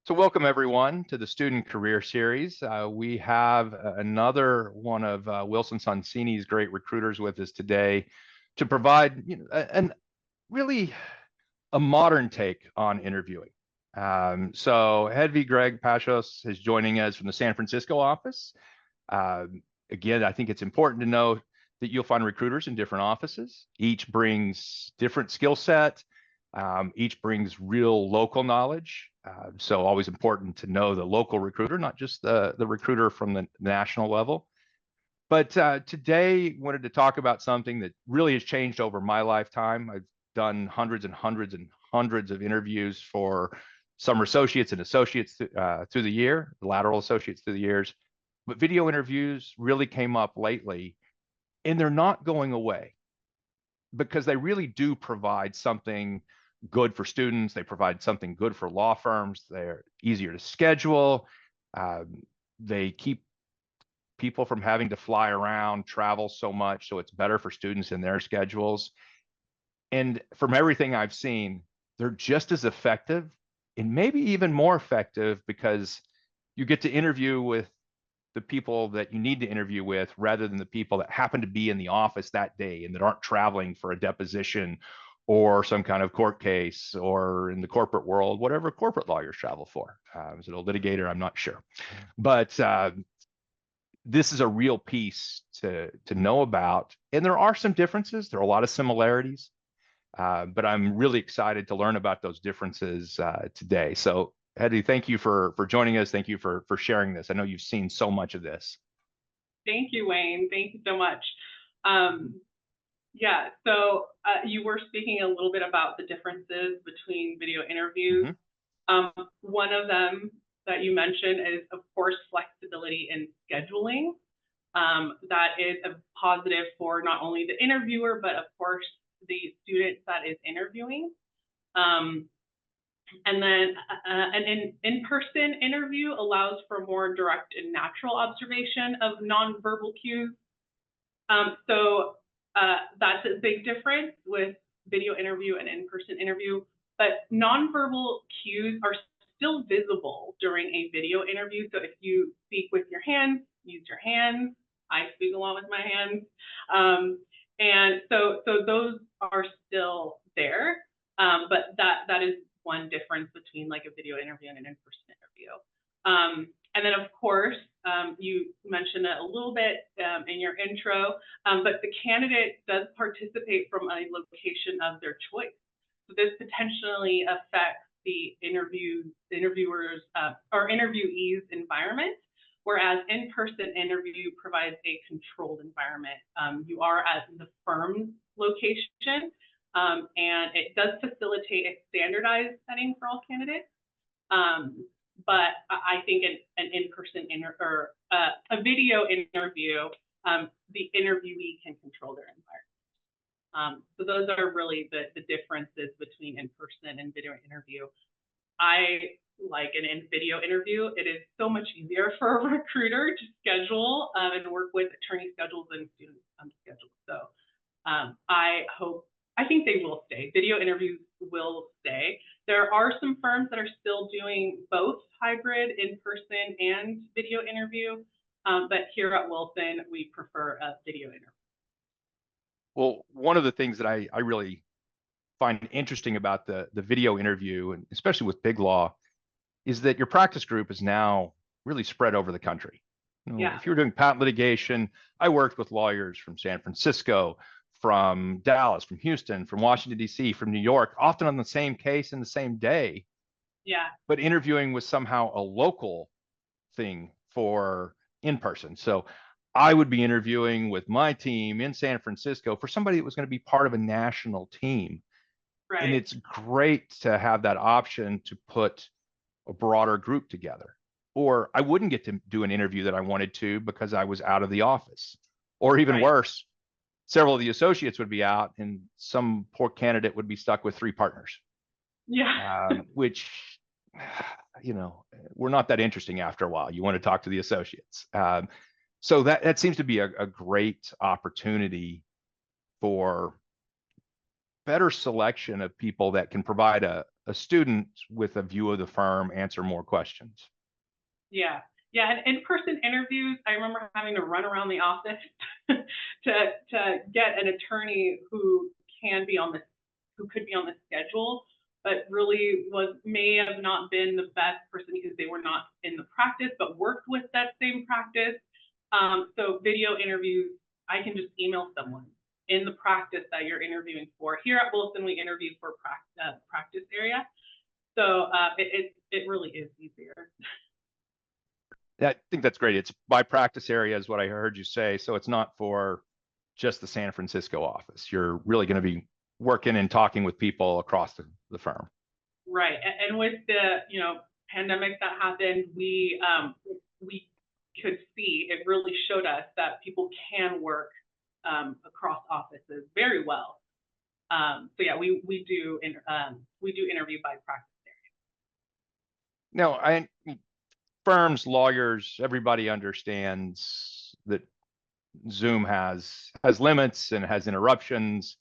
So welcome everyone to the Student Career Series. We have another one of Wilson Sonsini's great recruiters with us today to provide really a modern take on interviewing. So Hedvy Greg is joining us from the San Francisco office. Again, I think it's important to know that you'll find recruiters in different offices. Each brings different skill set. Each brings real local knowledge. So always important to know the local recruiter, not just the recruiter from the national level. But today wanted to talk about something that really has changed over my lifetime. I've done hundreds and hundreds and hundreds of interviews for summer associates and associates through the year, lateral associates through the years. But video interviews really came up lately, and they're not going away because they really do provide something good for students. They provide something good for law firms. They're easier to schedule. They keep people from having to fly around, travel so much, so it's better for students in their schedules. And from everything I've seen, they're just as effective and maybe even more effective because you get to interview with the people that you need to interview with rather than the people that happen to be in the office that day and that aren't traveling for a deposition or some kind of court case, or in the corporate world, whatever corporate lawyers travel for. Is it a litigator? I'm not sure. But this is a real piece to know about. And there are some differences. There are a lot of similarities. But I'm really excited to learn about those differences today. So Hedvy, thank you for joining us. Thank you for sharing this. I know you've seen so much of this. Thank you, Wayne. Thank you so much. Yeah, so you were speaking a little bit about the differences between video interviews. Mm-hmm. One of them that you mentioned is, of course, flexibility in scheduling. That is a positive for not only the interviewer, but of course, the student that is interviewing. And then an in-person interview allows for more direct and natural observation of nonverbal cues. So that's a big difference with video interview and in-person interview, but nonverbal cues are still visible during a video interview. So if you speak with your hands, use your hands. I speak a lot with my hands. And so those are still there, but that is one difference between like a video interview and an in-person interview. And then of course, you mentioned it a little bit in your intro, but the candidate does participate from a location of their choice. So this potentially affects the interviewers or interviewees environment, whereas in-person interview provides a controlled environment. You are at the firm's location, and it does facilitate a standardized setting for all candidates. But I think an in-person or a video interview, the interviewee can control their environment. So those are really the differences between in-person and video interview. I like an in-video interview. It is so much easier for a recruiter to schedule and work with attorney schedules and student schedules. So I think they will stay. Video interviews will stay. There are some firms that are still doing both hybrid, in-person, and video interview. But here at Wilson, we prefer a video interview. Well, one of the things that I really find interesting about the video interview, and especially with big law, is that your practice group is now really spread over the country. Yeah. If you're doing patent litigation, I worked with lawyers from San Francisco, from Dallas, from Houston, from Washington, D.C., from New York, often on the same case in the same day. Yeah. But interviewing was somehow a local thing for in-person. So I would be interviewing with my team in San Francisco for somebody that was going to be part of a national team. Right. And it's great to have that option to put a broader group together. Or I wouldn't get to do an interview that I wanted to because I was out of the office. Or even worse, several of the associates would be out and some poor candidate would be stuck with 3 partners. Yeah. Which, we're not that interesting after a while. You want to talk to the associates. So that seems to be a great opportunity for better selection of people that can provide a a student with a view of the firm answer more questions. Yeah. Yeah. And in-person interviews, I remember having to run around the office to get an attorney who could be on the schedule, but really may have not been the best person because they were not in the practice, but worked with that same practice. So video interviews, I can just email someone in the practice that you're interviewing for. Here at Wilson, we interview for practice area. So it really is easier. I think that's great. It's by practice area is what I heard you say. So it's not for just the San Francisco office. You're really going to be working and talking with people across the firm. Right. And with the, pandemic that happened, we could see, it really showed us that people can work across offices very well. So yeah, we do interview by practice area. Now, firms, lawyers, everybody understands that Zoom has limits and has interruptions.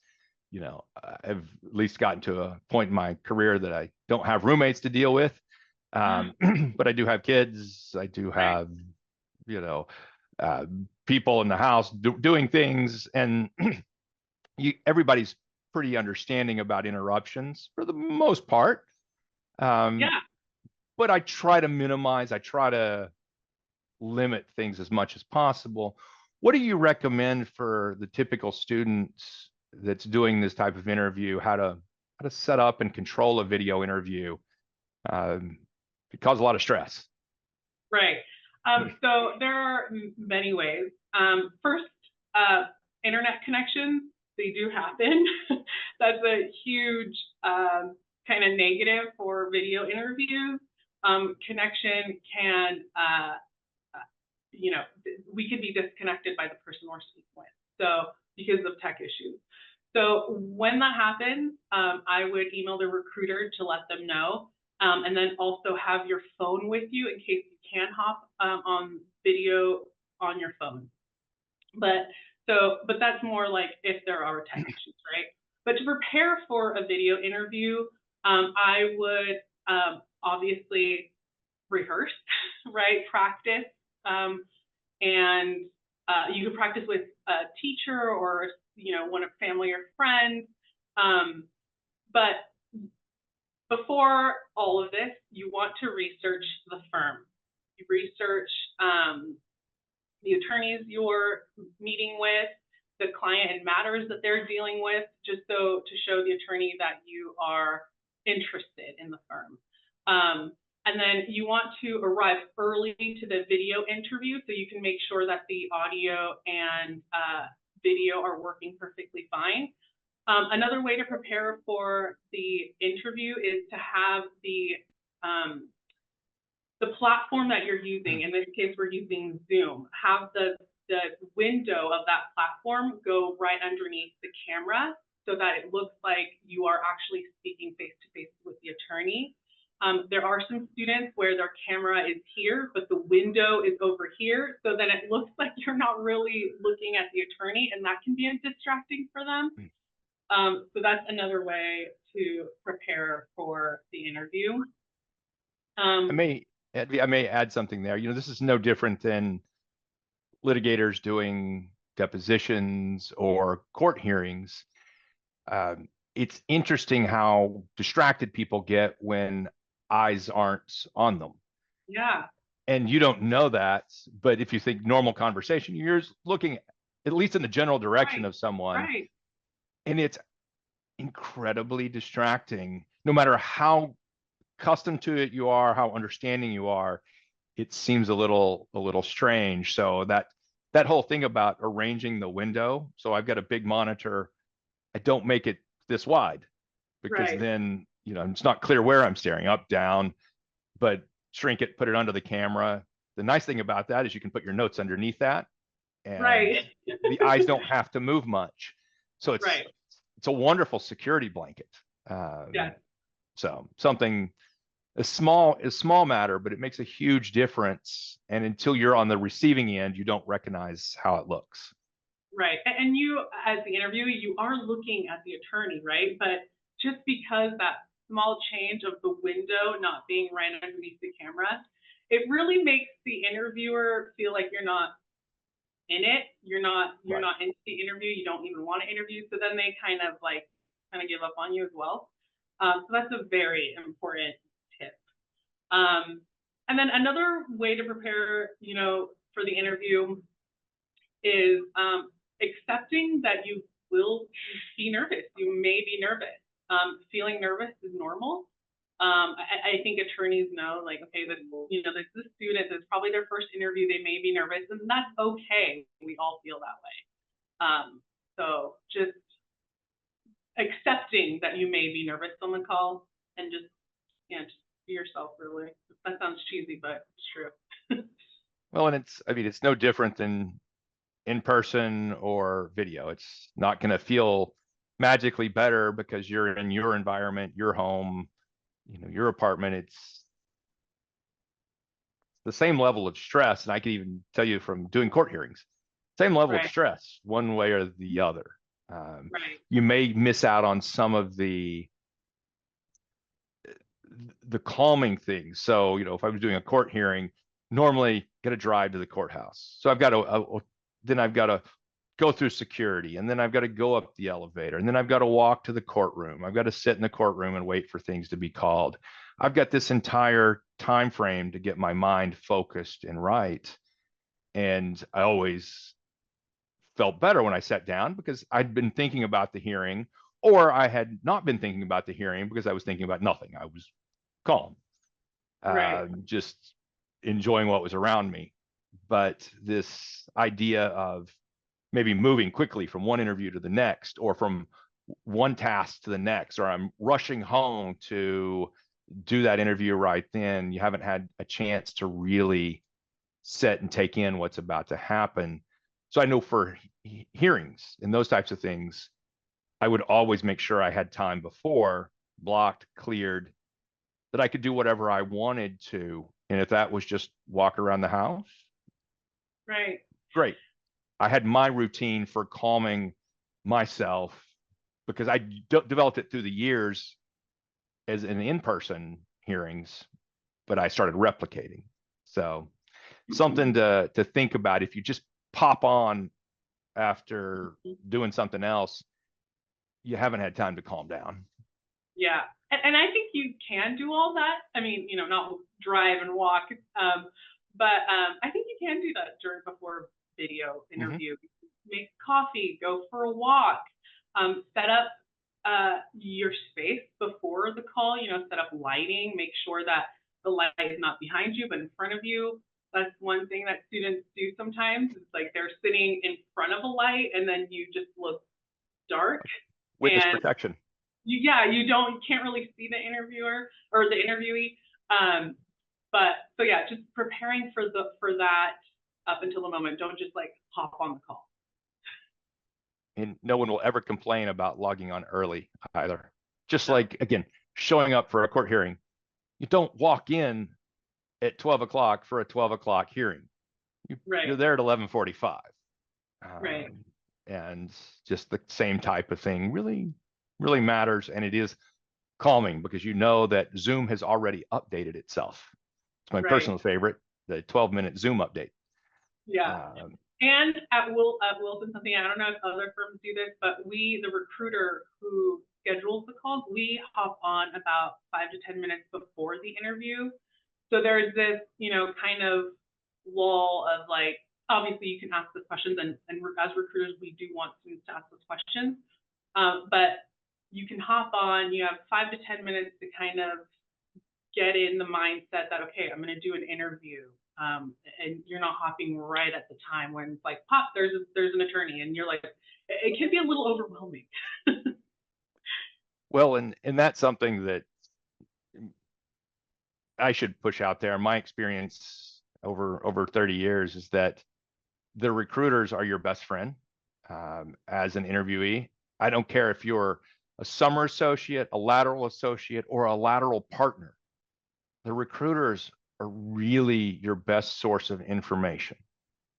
I've at least gotten to a point in my career that I don't have roommates to deal with, but I do have kids. I do have, people in the house doing things, and everybody's pretty understanding about interruptions for the most part. Yeah. But I try to minimize. I try to limit things as much as possible. What do you recommend for the typical students that's doing this type of interview, how to set up and control a video interview? It causes a lot of stress. Right. So there are many ways. First, internet connections, they do happen. That's a huge kind of negative for video interviews. Connection can, we could be disconnected by the person we're speaking with. So because of tech issues. So when that happens, I would email the recruiter to let them know, and then also have your phone with you in case you can hop on video on your phone. But that's more like if there are tech issues, right? But to prepare for a video interview, I would obviously rehearse, right? Practice, and you could practice with a teacher or one of family or friends. But before all of this, you want to research the firm. You research the attorneys you're meeting with, the client and matters that they're dealing with, just so to show the attorney that you are interested in the firm. And then you want to arrive early to the video interview so you can make sure that the audio and video are working perfectly fine. Another way to prepare for the interview is to have the platform that you're using. In this case, we're using Zoom. Have the window of that platform go right underneath the camera so that it looks like you are actually speaking face-to-face with the attorney. There are some students where their camera is here, but the window is over here. So then it looks like you're not really looking at the attorney, and that can be distracting for them. So that's another way to prepare for the interview. I may add something there. This is no different than litigators doing depositions or court hearings. It's interesting how distracted people get when eyes aren't on them. Yeah. And you don't know that, but if you think normal conversation, you're looking at least in the general direction of someone. Right. And it's incredibly distracting. No matter how accustomed to it you are, how understanding you are, it seems a little strange. So that whole thing about arranging the window. So I've got a big monitor. I don't make it this wide because then, it's not clear where I'm staring, up, down, but shrink it, put it under the camera. The nice thing about that is you can put your notes underneath that, and the eyes don't have to move much. So it's a wonderful security blanket. So something a small matter, but it makes a huge difference. And until you're on the receiving end, you don't recognize how it looks. Right. And you, as the interviewer, you are looking at the attorney, right? But just because that small change of the window not being right underneath the camera, it really makes the interviewer feel like you're not in it. You're not into the interview. You don't even want to interview. So then they kind of give up on you as well. So that's a very important tip. And then another way to prepare, for the interview is accepting that you will be nervous. You may be nervous. Feeling nervous is normal. I think attorneys know, like, okay, this student, this is probably their first interview. They may be nervous, and that's okay. We all feel that way. So just accepting that you may be nervous on the call, and just be yourself, really. That sounds cheesy, but it's true. Well, and it's no different than in person or video. It's not going to feel magically better because you're in your environment, your home, your apartment. It's the same level of stress. And I can even tell you from doing court hearings, same level of stress, one way or the other. You may miss out on some of the calming things. So, if I was doing a court hearing, normally got to drive to the courthouse. So I've got to go through security, and then I've got to go up the elevator, and then I've got to walk to the courtroom. I've got to sit in the courtroom and wait for things to be called. I've got this entire time frame to get my mind focused and right. And I always felt better when I sat down because I'd been thinking about the hearing, or I had not been thinking about the hearing because I was thinking about nothing. I was calm, just enjoying what was around me. But this idea of maybe moving quickly from one interview to the next, or from one task to the next, or I'm rushing home to do that interview right then, you haven't had a chance to really sit and take in what's about to happen. So I know for hearings and those types of things, I would always make sure I had time before, blocked, cleared, that I could do whatever I wanted to. And if that was just walk around the house, great. I had my routine for calming myself because I developed it through the years as in-person hearings, but I started replicating. So something to think about. If you just pop on after doing something else, you haven't had time to calm down. Yeah. And I think you can do all that. I mean, not drive and walk, but I think you can do that before video interview. Make coffee, go for a walk, set up your space before the call, set up lighting, make sure that the light is not behind you, but in front of you. That's one thing that students do sometimes. It's like they're sitting in front of a light and then you just look dark. Witness protection. You can't really see the interviewer or the interviewee. Just preparing for that up until the moment. Don't just hop on the call. And no one will ever complain about logging on early either. Just like, again, showing up for a court hearing, you don't walk in at 12 o'clock for a 12 o'clock hearing. You're there at 11:45. And just the same type of thing really matters. And it is calming because you know that Zoom has already updated itself. It's my personal favorite, the 12-minute Zoom update. And at Wilson something, I don't know if other firms do this, but the recruiter who schedules the calls, we hop on about 5 to 10 minutes before the interview. So there's this, kind of lull of obviously you can ask the questions, and as recruiters, we do want students to ask those questions. But you can hop on, you have 5 to 10 minutes to kind of get in the mindset that, okay, I'm going to do an interview. And you're not hopping right at the time when it's like, pop, there's an attorney, and you're like, it can be a little overwhelming. Well, and that's something that I should push out there. My experience over 30 years is that the recruiters are your best friend as an interviewee. I don't care if you're a summer associate, a lateral associate, or a lateral partner. The recruiters are really your best source of information,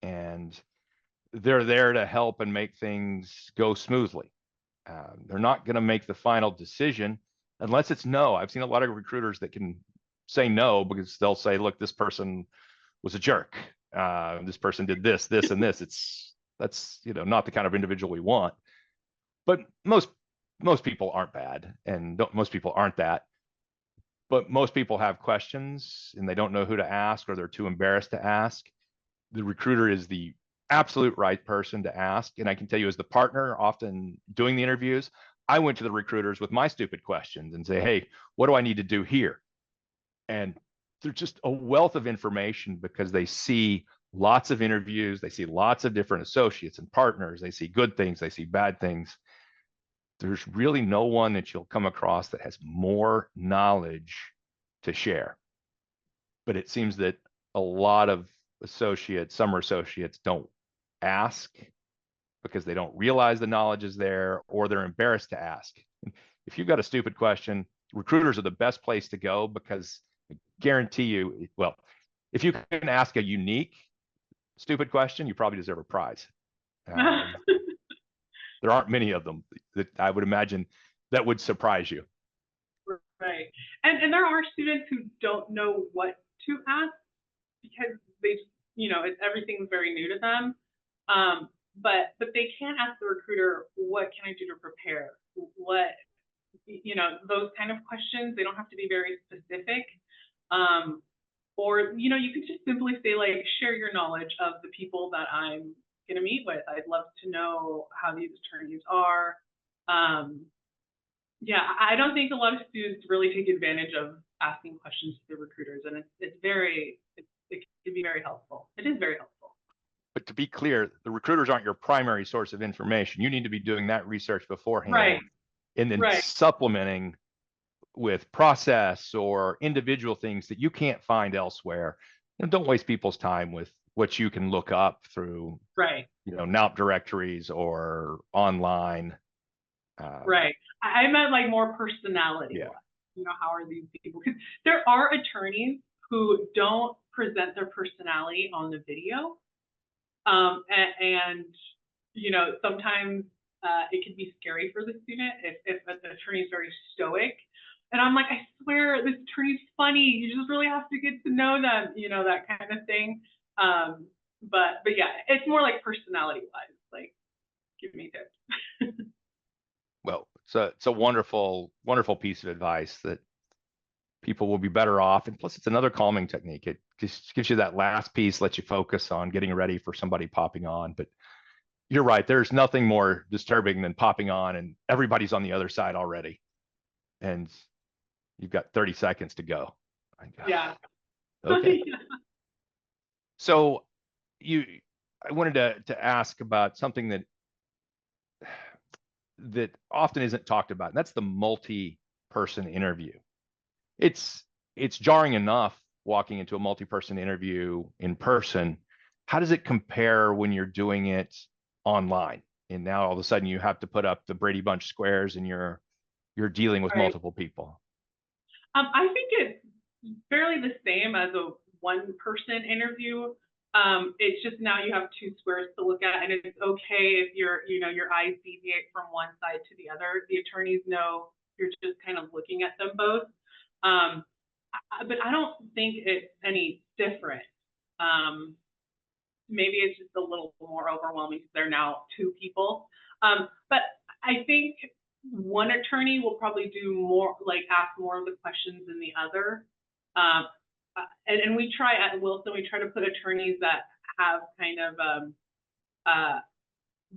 and they're there to help and make things go smoothly. They're not going to make the final decision, but they're there to help unless it's no. I've seen a lot of recruiters that can say no because they'll say, look, this person was a jerk. This person did this, this, and this. That's not the kind of individual we want. But most people aren't bad, and most people aren't that. But most people have questions and they don't know who to ask, or they're too embarrassed to ask. The recruiter is the absolute right person to ask. And I can tell you, as the partner often doing the interviews, I went to the recruiters with my stupid questions and say, hey, what do I need to do here? And they're just a wealth of information because they see lots of interviews, they see lots of different associates and partners, they see good things, they see bad things. There's really no one that you'll come across that has more knowledge to share. But it seems that a lot of summer associates don't ask because they don't realize the knowledge is there, or they're embarrassed to ask. If you've got a stupid question, recruiters are the best place to go, because I guarantee you, well, if you can ask a unique stupid question, you probably deserve a prize. There aren't many of them that I would imagine that would surprise you. Right. And there are students who don't know what to ask because they, everything's very new to them. But they can ask the recruiter, what can I do to prepare? What, those kind of questions. They don't have to be very specific. Or, you can just simply say, like, share your knowledge of the people that I'm going to meet with. I'd love to know how these attorneys are. Yeah, I don't think a lot of students really take advantage of asking questions to the recruiters, and it can be very helpful. It is very helpful. But to be clear, the recruiters aren't your primary source of information. You need to be doing that research beforehand, right, and then right, supplementing with process or individual things that you can't find elsewhere. And don't waste people's time with what you can look up through, right, NALP directories or online. Right. I meant like more personality. Yeah. How are these people? Because there are attorneys who don't present their personality on the video. And sometimes it can be scary for the student if an attorney is very stoic. And I'm like, I swear this attorney's funny. You just really have to get to know them, that kind of thing. But yeah, it's more like personality wise, like, give me tips. Well, it's a wonderful, wonderful piece of advice that people will be better off. And plus, it's another calming technique. It just gives you that last piece, lets you focus on getting ready for somebody popping on. But you're right. There's nothing more disturbing than popping on and everybody's on the other side already. And you've got 30 seconds to go. Yeah. Okay. So I wanted to ask about something that often isn't talked about, and that's the multi-person interview. It's jarring enough walking into a multi-person interview in person. How does it compare when you're doing it online? And now all of a sudden you have to put up the Brady Bunch squares and you're dealing with multiple people. I think it's fairly the same as a one-person interview. It's just now you have two squares to look at, and it's okay if your eyes deviate from one side to the other. The attorneys know you're just kind of looking at them both. But I don't think it's any different. Maybe it's just a little more overwhelming because they're now two people. But I think one attorney will probably do more, like ask more of the questions than the other. And we try at Wilson, we try to put attorneys that have kind of,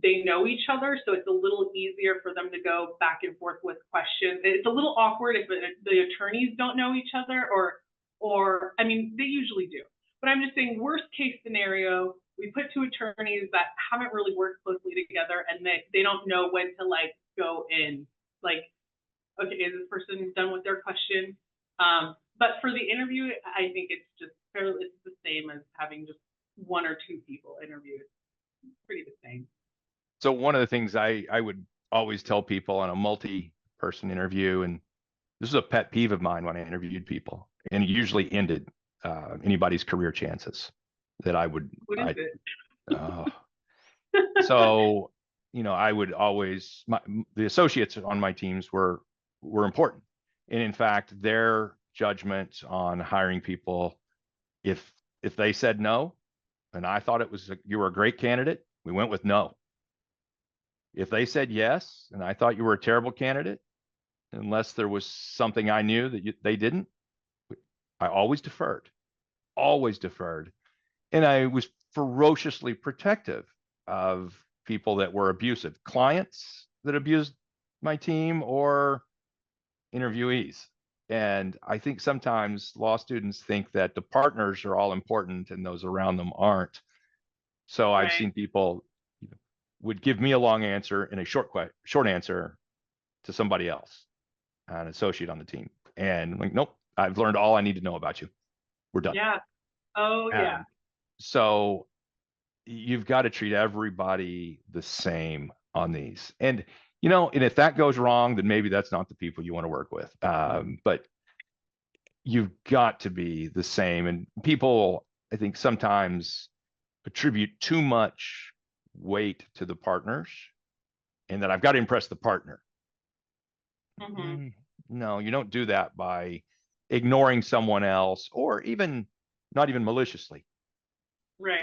they know each other, so it's a little easier for them to go back and forth with questions. It's a little awkward if the attorneys don't know each other, or I mean, they usually do. But I'm just saying, worst case scenario, we put two attorneys that haven't really worked closely together, and they don't know when to like go in. Like, okay, is this person done with their question? But for the interview, I think it's the same as having just one or two people interviewed. It's pretty the same. So one of the things I would always tell people on a multi-person interview, and this is a pet peeve of mine when I interviewed people, and it usually ended anybody's career chances that I would. What is it? So, I would always, the associates on my teams were important. And in fact, their judgment on hiring people, if they said no, and I thought you were a great candidate, we went with no. If they said yes, and I thought you were a terrible candidate, unless there was something I knew that they didn't, I always deferred, always deferred. And I was ferociously protective of people that were abusive, clients that abused my team or interviewees. And I think sometimes law students think that the partners are all important and those around them aren't. So I've Right. seen people would give me a long answer and a short answer to somebody else, an associate on the team. And I'm like, nope, I've learned all I need to know about you. We're done. Yeah. Oh, yeah. So you've got to treat everybody the same on these. And, and if that goes wrong, then maybe that's not the people you want to work with. But you've got to be the same. And people, I think, sometimes attribute too much weight to the partners and that I've got to impress the partner. Mm-hmm. No, you don't do that by ignoring someone else or not even maliciously. Right.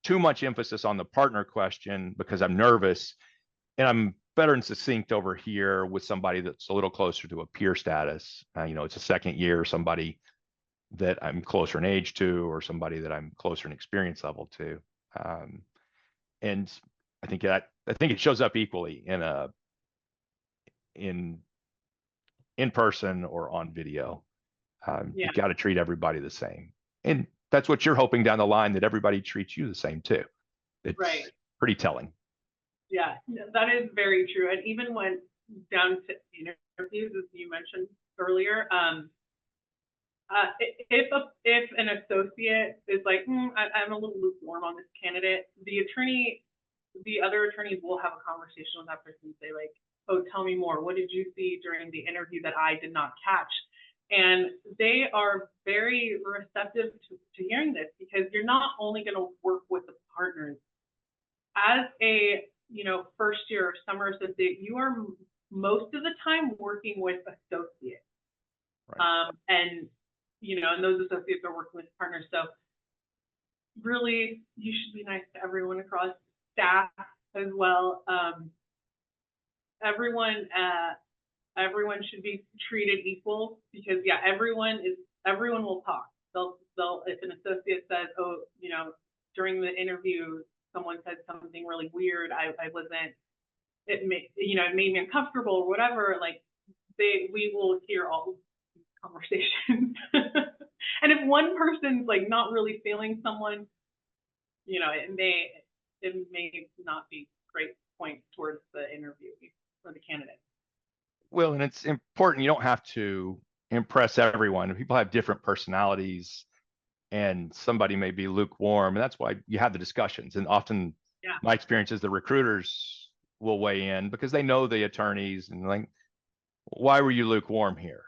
Too much emphasis on the partner question because I'm nervous and I'm better and succinct over here with somebody that's a little closer to a peer status. It's a second year, somebody that I'm closer in age to, or somebody that I'm closer in experience level to. And I think it shows up equally in person or on video. Yeah. You got to treat everybody the same. And that's what you're hoping down the line, that everybody treats you the same too. It's Right. pretty telling. Yeah, that is very true. And even when down to interviews, as you mentioned earlier, if an associate is like, I'm a little lukewarm on this candidate, the other attorneys will have a conversation with that person and say like, oh, tell me more. What did you see during the interview that I did not catch? And they are very receptive to hearing this, because you're not only going to work with the partners. As a first year summer associate, you are most of the time working with associates. Right. And those associates are working with partners. So really, you should be nice to everyone across staff as well. Everyone should be treated equal, because everyone will talk. They'll if an associate says, oh, during the interview someone said something really weird, I wasn't, it made me uncomfortable or whatever, like we will hear all conversations. And if one person's like not really feeling someone, it may not be great points towards the interview for the candidate. Well, and it's important. You don't have to impress everyone. People have different personalities, and somebody may be lukewarm, and that's why you have the discussions. And often my experience is the recruiters will weigh in because they know the attorneys and like, why were you lukewarm here?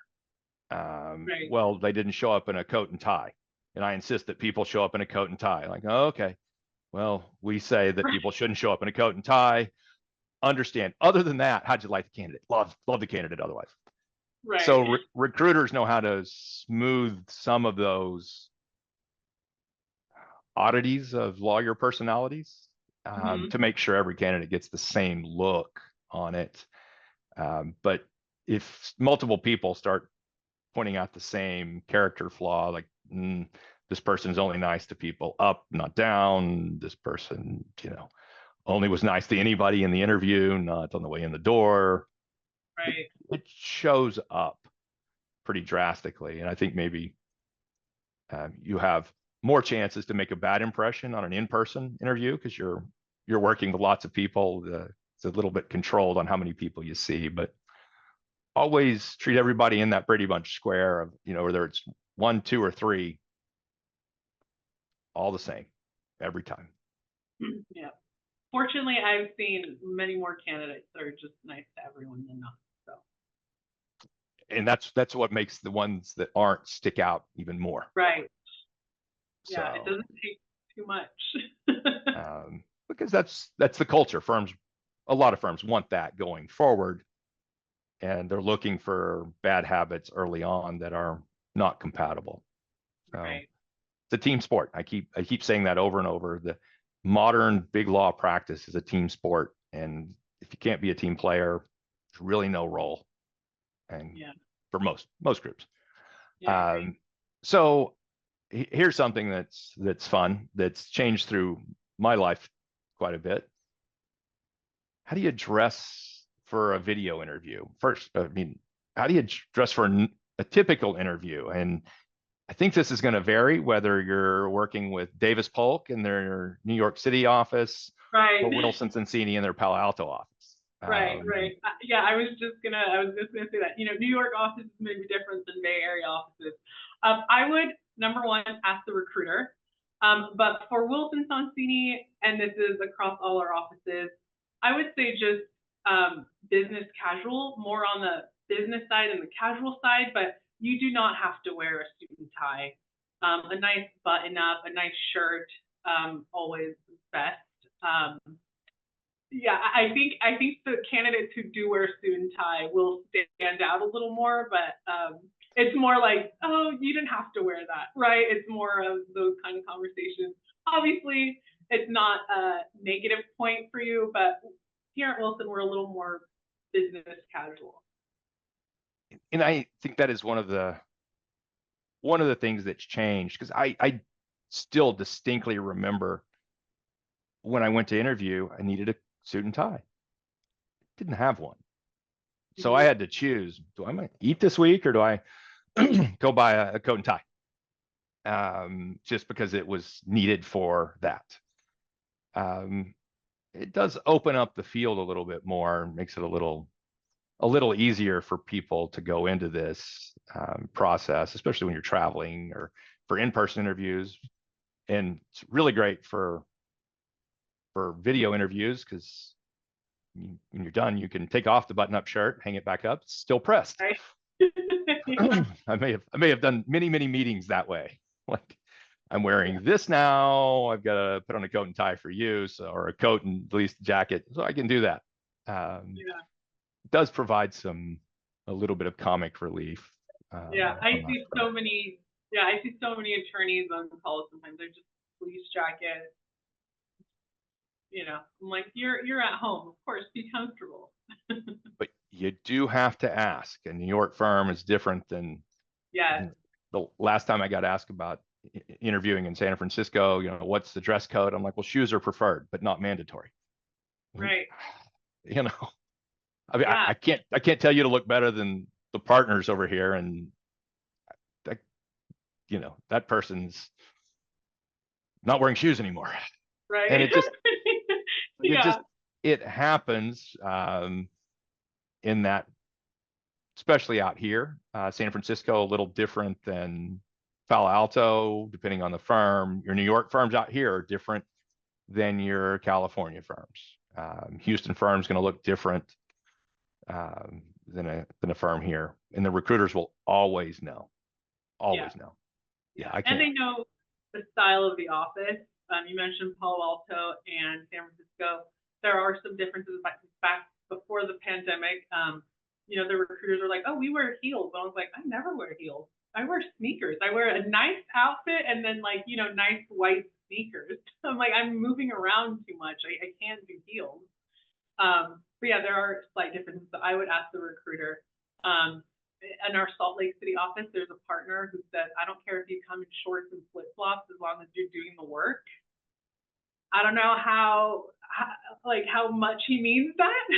Right. Well, they didn't show up in a coat and tie, and I insist that people show up in a coat and tie. Like, oh, okay, well, we say that people shouldn't show up in a coat and tie. Understand. Other than that, how'd you like the candidate? Love the candidate otherwise. Right. So recruiters know how to smooth some of those oddities of lawyer personalities to make sure every candidate gets the same look on it. But if multiple people start pointing out the same character flaw, like this person is only nice to people up, not down. This person, only was nice to anybody in the interview, not on the way in the door. Right. It shows up pretty drastically. And I think maybe you have more chances to make a bad impression on an in-person interview because you're working with lots of people. It's a little bit controlled on how many people you see, but always treat everybody in that Brady Bunch square of, whether it's 1, 2, or 3, all the same every time. Yeah. Fortunately, I've seen many more candidates that are just nice to everyone than not. So. And that's what makes the ones that aren't stick out even more. Right. So, yeah, it doesn't take too much. Because that's the culture. A lot of firms want that going forward. and they're looking for bad habits early on that are not compatible. So Right. it's a team sport. I keep saying that over and over. The modern big law practice is a team sport, and if you can't be a team player, there's really no role. And Yeah. for most groups. Yeah, I agree. So here's something that's fun, that's changed through my life quite a bit. How do you dress for a video interview? First, I mean, how do you dress for a typical interview? And I think this is going to vary whether you're working with Davis Polk in their New York City office Right. or Wilson Sonsini in their Palo Alto office. Right. Yeah, I was just gonna say that. New York offices may be different than Bay Area offices. I would, number one, ask the recruiter. But for Wilson Sonsini, and this is across all our offices, I would say just business casual, more on the business side and the casual side, but you do not have to wear a suit and tie. A nice button up, a nice shirt, always best. Yeah, I think the candidates who do wear suit and tie will stand out a little more, but it's more like, oh, you didn't have to wear that, right? It's more of those kind of conversations. Obviously, it's not a negative point for you, but here at Wilson, we're a little more business casual. And I think that is one of the things that's changed, because I still distinctly remember when I went to interview, I needed a suit and tie. Didn't have one. So I had to choose, do I eat this week or do I go buy a coat and tie? Just because it was needed for that. It does open up the field a little bit more, makes it a little easier for people to go into this process, especially when you're traveling or for in-person interviews. And it's really great for video interviews, because when you're done, you can take off the button-up shirt, hang it back up, it's still pressed. Right. I may have done many meetings that way. Like, I'm wearing this now, I've got to put on a coat and tie for you, so, or a coat and at least jacket, so I can do that. It does provide a little bit of comic relief. I see so many attorneys on calls sometimes. They're just police jackets. I'm like, you're at home, of course, be comfortable. But you do have to ask. A New York firm is different than the last time I got asked about interviewing in San Francisco. What's the dress code? I'm like, well, shoes are preferred, but not mandatory. Right. I mean, I can't tell you to look better than the partners over here, and that person's not wearing shoes anymore. Right. And it happens in that, especially out here. San Francisco, a little different than Palo Alto, depending on the firm. Your New York firms out here are different than your California firms. Houston firm's going to look different than a firm here, and the recruiters will always know. Know. Yeah, I can't. And they know the style of the office. You mentioned Palo Alto and San Francisco. There are some differences. Back before the pandemic, the recruiters were like, "Oh, we wear heels." But I was like, "I never wear heels. I wear sneakers. I wear a nice outfit and then nice white sneakers." I'm like, I'm moving around too much. I can't do heels. But yeah, there are slight differences. So I would ask the recruiter. In our Salt Lake City office, there's a partner who said, "I don't care if you come in shorts and flip flops as long as you're doing the work." I don't know how much he means that.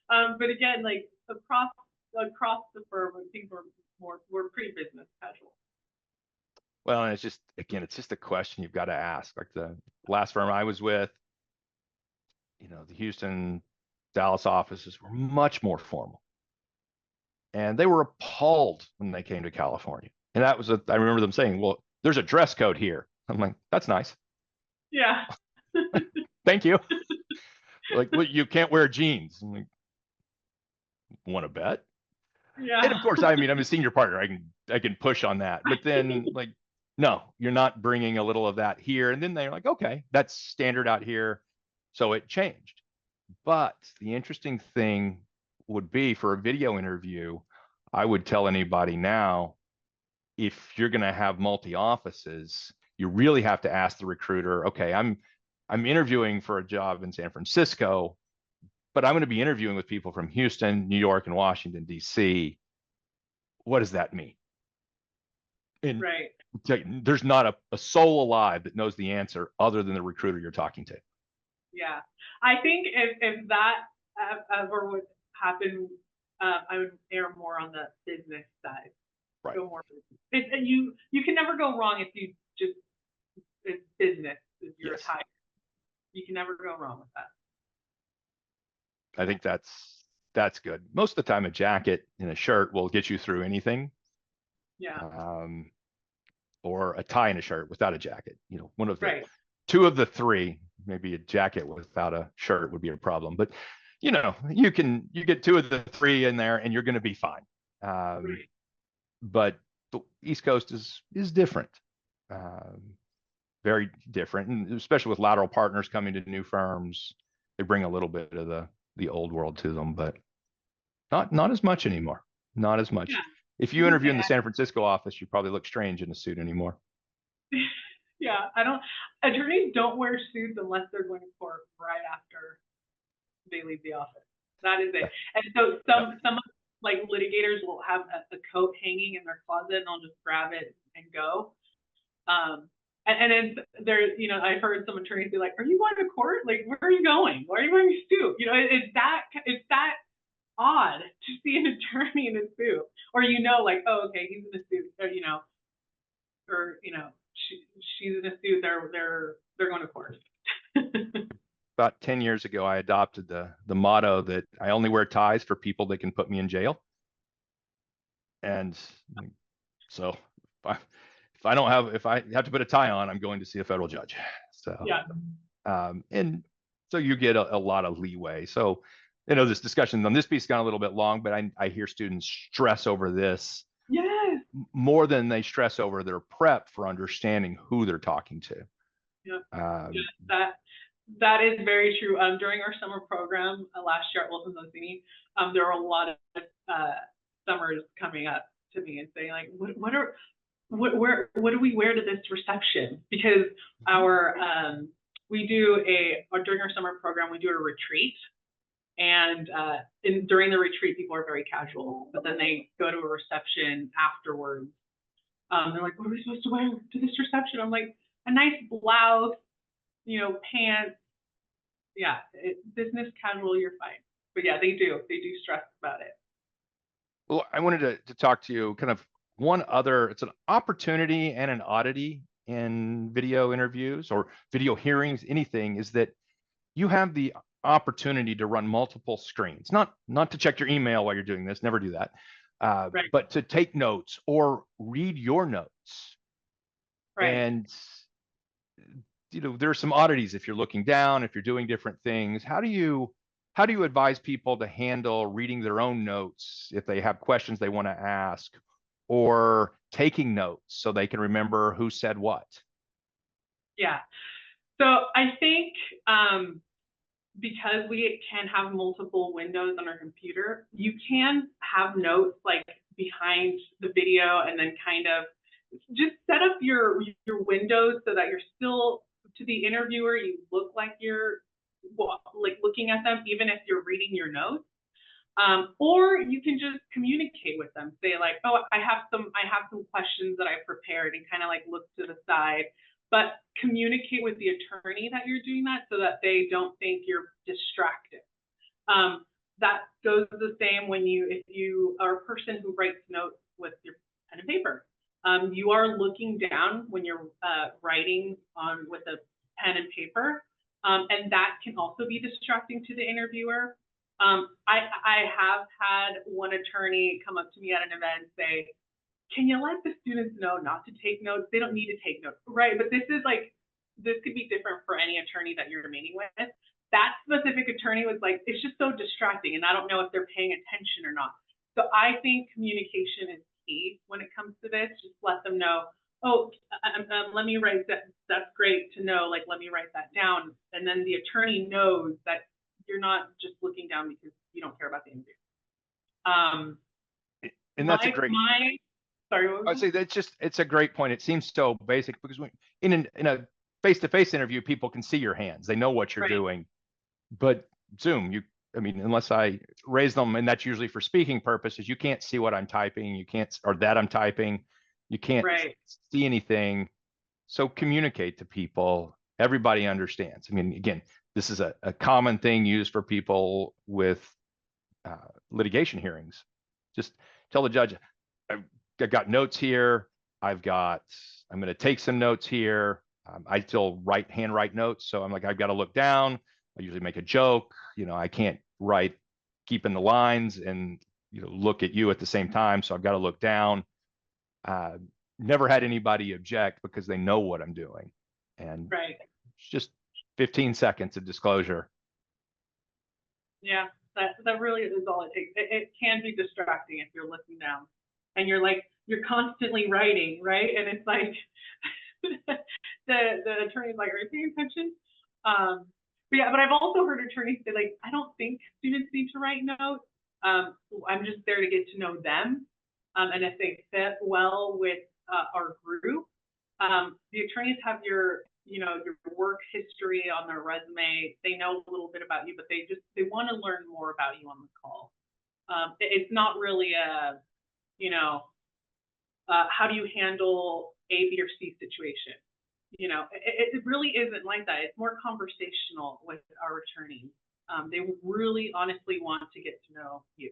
But again, across the firm, I think we're pretty business casual. Well, and it's just a question you've got to ask. Like the last firm I was with, the Houston, Dallas offices were much more formal. And they were appalled when they came to California. And I remember them saying, "Well, there's a dress code here." I'm like, "That's nice." Yeah. Thank you. Like, well, you can't wear jeans. I'm like, want to bet? Yeah. And of course, I mean, I'm a senior partner. I can push on that. But then, no, you're not bringing a little of that here. And then they're like, "Okay, that's standard out here." So it changed. But the interesting thing would be for a video interview. I would tell anybody now, if you're going to have multi offices, you really have to ask the recruiter, okay, I'm interviewing for a job in San Francisco, but I'm going to be interviewing with people from Houston, New York, and Washington, D.C. What does that mean? And Right. there's not a soul alive that knows the answer other than the recruiter you're talking to. Yeah. I think if that ever would happen, I would err more on the business side. Right. Go more business. You can never go wrong if you just, it's business, if you're Yes. a tire. You can never go wrong with that. I think that's good. Most of the time, a jacket and a shirt will get you through anything. Yeah. Or a tie and a shirt without a jacket. One of the Right. two of the three. Maybe a jacket without a shirt would be a problem, but you get two of the three in there, and you're going to be fine. Right. But the East Coast is different, very different, and especially with lateral partners coming to new firms, they bring a little bit of the old world to them, but not as much anymore. Not as much. Yeah. If you interview in the San Francisco office, you probably look strange in a suit anymore. Yeah, attorneys don't wear suits unless they're going to court right after they leave the office. That is it. And so some like litigators will have a coat hanging in their closet, and I'll just grab it and go. And then there, I've heard some attorneys be like, "Are you going to court? Like, where are you going? Why are you wearing a suit?" It's that odd to see an attorney in a suit, or like, oh, okay, he's in a suit, or she's in a suit. They're going to court. About 10 years ago, I adopted the motto that I only wear ties for people that can put me in jail. And so if I have to put a tie on, I'm going to see a federal judge. So yeah. And so you get a lot of leeway. So this discussion on this piece got a little bit long, but I hear students stress over this. Yes. More than they stress over their prep for understanding who they're talking to. Yeah. That is very true. During our summer program last year at Wilson Sonsini, there were a lot of summers coming up to me and saying like, what do we wear to this reception? Because during our summer program we do a retreat, and during the retreat people are very casual, but then they go to a reception afterwards. They're like, what are we supposed to wear to this reception? I'm like, a nice blouse, pants. Yeah, business casual, you're fine. But yeah, they do stress about it. Well, I wanted to talk to you kind of it's an opportunity and an oddity in video interviews or video hearings, anything, is that you have the opportunity to run multiple screens, not to check your email while you're doing this, never do that, right. But to take notes or read your notes. Right. And there are some oddities if you're looking down, if you're doing different things. How do you advise people to handle reading their own notes if they have questions they want to ask, or taking notes so they can remember who said what? Yeah. So I think because we can have multiple windows on our computer, you can have notes like behind the video, and then kind of just set up your windows so that you're still, to the interviewer, you look like you're like looking at them, even if you're reading your notes. Or you can just communicate with them, say like, oh, I have some questions that I prepared, and kind of like look to the side, but communicate with the attorney that you're doing that so that they don't think you're distracted. That goes the same if you are a person who writes notes with your pen and paper. You are looking down when you're writing with a pen and paper, and that can also be distracting to the interviewer. I have had one attorney come up to me at an event and say, can you let the students know not to take notes? They don't need to take notes, right? But this could be different for any attorney that you're meeting with. That specific attorney was like, it's just so distracting, and I don't know if they're paying attention or not. So I think communication is key when it comes to this. Just let them know, oh, let me write that. That's great to know. Like, let me write that down. And then the attorney knows that you're not just looking down because you don't care about the interview. Um, And that's a great, sorry, what was I'd say that's just, it's a great point. It seems so basic because when, in a face-to-face interview, people can see your hands. They know what you're right, doing. But Zoom, I mean, unless I raise them, and that's usually for speaking purposes, you can't see what I'm typing. You can't, or that I'm typing. You can't right, see anything. So communicate to people. Everybody understands. I mean, again, this is a common thing used for people with litigation hearings. Just tell the judge, I've got notes here. I'm going to take some notes here. I still handwrite notes. So I'm like, I've got to look down. I usually make a joke. I can't write, keeping the lines and, look at you at the same time. So I've got to look down. Never had anybody object because they know what I'm doing. And right. it's just 15 seconds of disclosure. Yeah, that really is all it takes. It can be distracting if you're looking down and you're constantly writing, right? And it's like the attorney's like, are you paying attention? But I've also heard attorneys say, like, I don't think students need to write notes. I'm just there to get to know them. And if they fit well with our group, the attorneys have your work history on their resume. They know a little bit about you, but they want to learn more about you on the call. It's not really how do you handle A, B, or C situation? It really isn't like that. It's more conversational with our attorneys. They really honestly want to get to know you.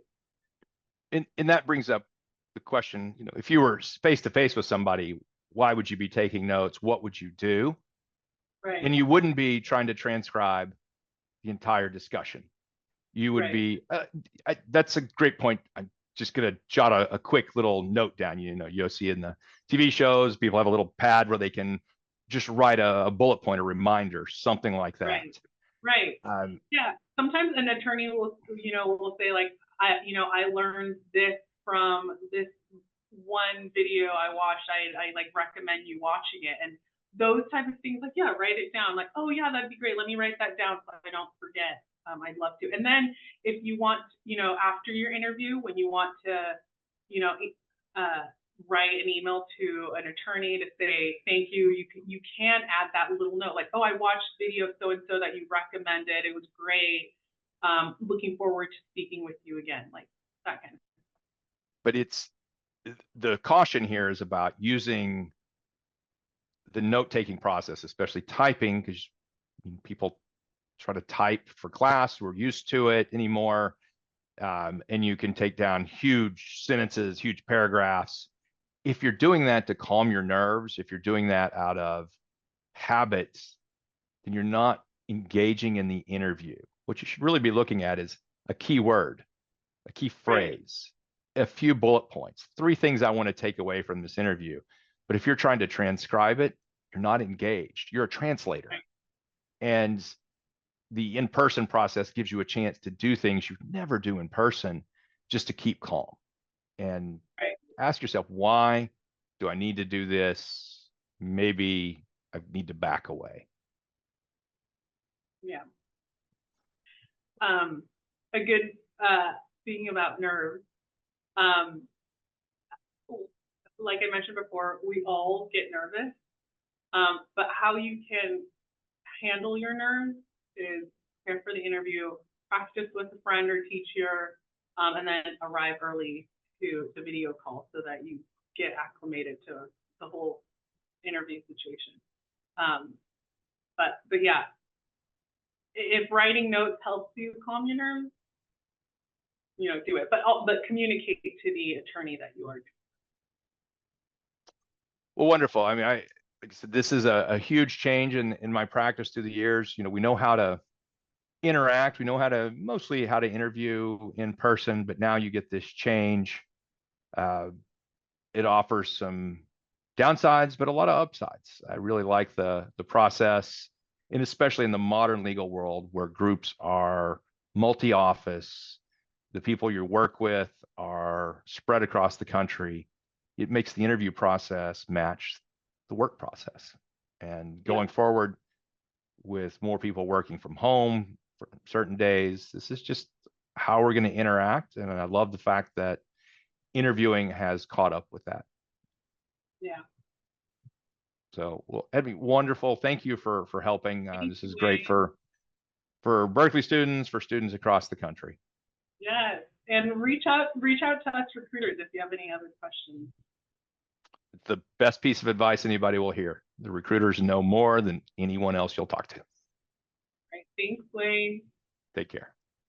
And that brings up the question, if you were face to face with somebody, why would you be taking notes? What would you do? Right. And you wouldn't be trying to transcribe the entire discussion. You would be, that's a great point. I'm just going to jot a quick little note down. You'll see in the TV shows, people have a little pad where they can just write a bullet point, a reminder, something like that. Right. Yeah. Sometimes an attorney will say, like, I learned this from this one video I watched. I like recommend you watching it. And those type of things, like, yeah, write it down. Like, oh yeah, that'd be great. Let me write that down so I don't forget. I'd love to. And then if you want, after your interview, when you want to, write an email to an attorney to say thank you, you can add that little note, like, oh, I watched video so and so that you recommended. It was great. Looking forward to speaking with you again, like that kind of thing. But the caution here is about using the note-taking process, especially typing, because people try to type for class. We're used to it anymore. And you can take down huge sentences, huge paragraphs. If you're doing that to calm your nerves, if you're doing that out of habits, then you're not engaging in the interview. What you should really be looking at is a key word, a key phrase, a few bullet points, 3 things I want to take away from this interview. But if you're trying to transcribe it, you're not engaged. You're a translator. And the in-person process gives you a chance to do things you never do in person, just to keep calm. And ask yourself, why do I need to do this? Maybe I need to back away. Yeah. A good, speaking about nerves, like I mentioned before, we all get nervous, but how you can handle your nerves is prepare for the interview, practice with a friend or teacher, and then arrive early to the video call so that you get acclimated to the whole interview situation. But yeah, if writing notes helps you calm your nerves, do it. But communicate to the attorney that you are doing. Well, wonderful. I mean, like I said, this is a huge change in my practice through the years. We know how to interact. We know mostly how to interview in person, but now you get this change. It offers some downsides, but a lot of upsides. I really like the process, and especially in the modern legal world where groups are multi-office, the people you work with are spread across the country. It makes the interview process match the work process. And going forward, with more people working from home for certain days, this is just how we're going to interact. And I love the fact that interviewing has caught up with that. Yeah. So, well, Hedvy, wonderful. Thank you for helping. This is great Wayne. for Berkeley students, for students across the country. Yes, and reach out to us recruiters if you have any other questions. It's the best piece of advice anybody will hear. The recruiters know more than anyone else you'll talk to. All right, thanks, Wayne. Take care.